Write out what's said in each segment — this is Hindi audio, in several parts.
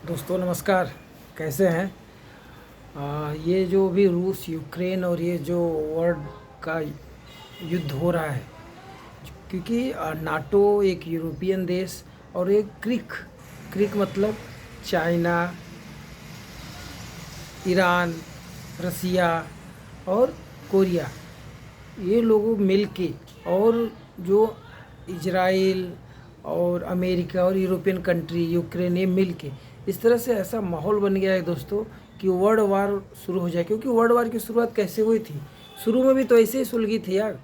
दोस्तों नमस्कार। कैसे हैं? ये जो भी रूस यूक्रेन और ये जो वर्ल्ड का युद्ध हो रहा है, क्योंकि नाटो एक यूरोपियन देश और एक क्रिक क्रिक मतलब चाइना, ईरान, रसिया और कोरिया, ये लोग मिल के और जो इजराइल और अमेरिका और यूरोपियन कंट्री यूक्रेन ये मिल के इस तरह से ऐसा माहौल बन गया है दोस्तों कि वर्ल्ड वार शुरू हो जाए। क्योंकि वर्ल्ड वार की शुरुआत कैसे हुई थी? शुरू में भी तो ऐसे ही सुलगी थी यार।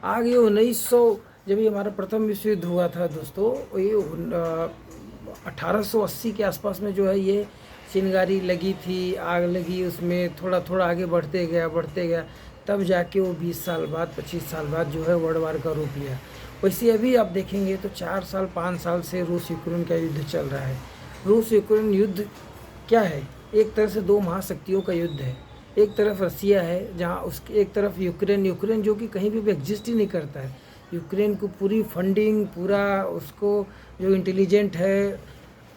आगे 1900 जब ये हमारा प्रथम विश्व युद्ध हुआ था दोस्तों, ये 1880 के आसपास में जो है ये चिंगारी लगी थी, आग लगी, उसमें थोड़ा थोड़ा आगे बढ़ते गया, तब जाके वो 20 साल बाद 25 साल बाद जो है वर्ल्ड वार का रूप लिया। वैसे अभी आप देखेंगे तो 4 साल 5 साल से रूस यूक्रेन का युद्ध चल रहा है। रूस यूक्रेन युद्ध क्या है? एक तरह से दो महाशक्तियों का युद्ध है। एक तरफ रसिया है, जहाँ उसके एक तरफ यूक्रेन जो कि कहीं भी एग्जिस्ट ही नहीं करता है। यूक्रेन को पूरी फंडिंग, पूरा उसको जो इंटेलिजेंट है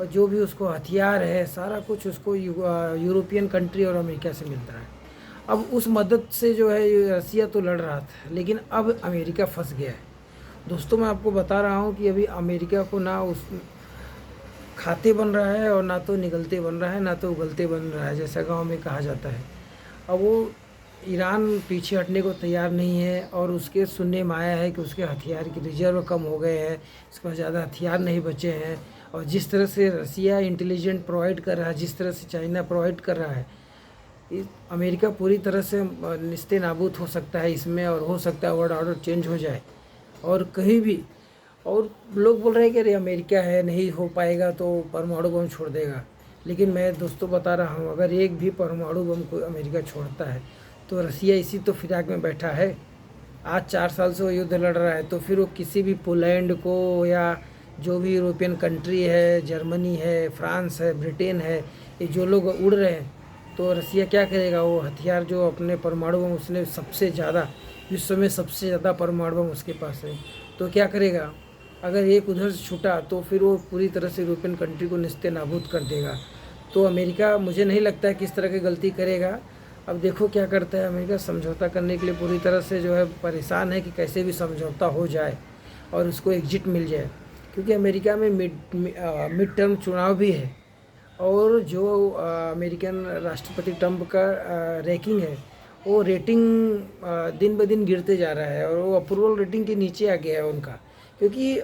और जो भी उसको हथियार है, सारा कुछ उसको यूरोपियन कंट्री और अमेरिका से मिलता है। अब उस मदद से जो है रसिया तो लड़ रहा था, लेकिन अब अमेरिका फंस गया है। दोस्तों मैं आपको बता रहा हूँ कि अभी अमेरिका को ना उस खाते बन रहा है और ना तो निगलते बन रहा है, ना तो उगलते बन रहा है, जैसा गांव में कहा जाता है। अब वो ईरान पीछे हटने को तैयार नहीं है और उसके सुनने में आया है कि उसके हथियार की रिजर्व कम हो गए हैं, उसके पास ज़्यादा हथियार नहीं बचे हैं। और जिस तरह से रसिया इंटेलिजेंट प्रोवाइड कर रहा है, जिस तरह से चाइना प्रोवाइड कर रहा है, अमेरिका पूरी तरह से निस्ते नाबूद हो सकता है इसमें, और हो सकता है वर्ल्ड ऑर्डर चेंज हो जाए और कहीं भी। और लोग बोल रहे हैं कि अरे अमेरिका है, नहीं हो पाएगा तो परमाणु बम छोड़ देगा। लेकिन मैं दोस्तों बता रहा हूँ, अगर एक भी परमाणु बम को अमेरिका छोड़ता है तो रसिया इसी तो फिराक में बैठा है। आज 4 साल से वो युद्ध लड़ रहा है, तो फिर वो किसी भी पोलैंड को या जो भी यूरोपियन कंट्री है, जर्मनी है, फ्रांस है, ब्रिटेन है, ये जो लोग उड़ रहे हैं, तो रसिया क्या करेगा? वो हथियार जो अपने परमाणु बम, उसने सबसे ज़्यादा विश्व में सबसे ज़्यादा परमाणु बम उसके पास है, तो क्या करेगा? अगर एक उधर से छूटा तो फिर वो पूरी तरह से यूरोपियन कंट्री को निस्ते नाबूद कर देगा। तो अमेरिका मुझे नहीं लगता है किस तरह की गलती करेगा। अब देखो क्या करता है अमेरिका। समझौता करने के लिए पूरी तरह से जो है परेशान है कि कैसे भी समझौता हो जाए और उसको एग्जिट मिल जाए। क्योंकि अमेरिका में मिड टर्म चुनाव भी है, और जो अमेरिकन राष्ट्रपति ट्रंप का रैंकिंग है, वो रेटिंग दिन ब दिन गिरते जा रहा है और वो अप्रूवल रेटिंग के नीचे आ गया है उनका। क्योंकि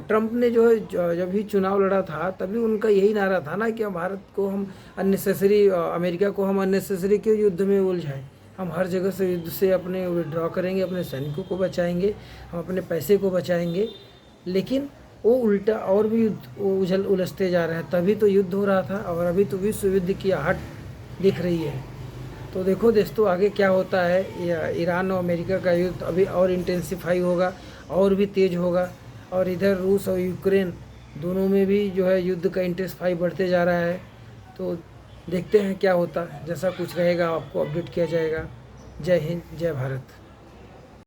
ट्रंप ने जो है जब भी चुनाव लड़ा था तभी उनका यही नारा था ना कि भारत को हम अननेसेसरी, अमेरिका को हम अननेसेसरी क्यों युद्ध में उलझाएं, हम हर जगह से युद्ध से अपने विड्रॉ करेंगे, अपने सैनिकों को बचाएंगे, हम अपने पैसे को बचाएंगे। लेकिन वो उल्टा और भी उलझते जा रहे हैं। तभी तो युद्ध हो रहा था और अभी तो विश्व युद्ध की आहट दिख रही है। तो देखो दोस्तों आगे क्या होता है। ईरान और अमेरिका का युद्ध अभी और इंटेंसिफाई होगा और भी तेज़ होगा, और इधर रूस और यूक्रेन दोनों में भी जो है युद्ध का इंटेंसिफाई बढ़ते जा रहा है। तो देखते हैं क्या होता है। जैसा कुछ रहेगा आपको अपडेट किया जाएगा। जय हिंद, जय भारत।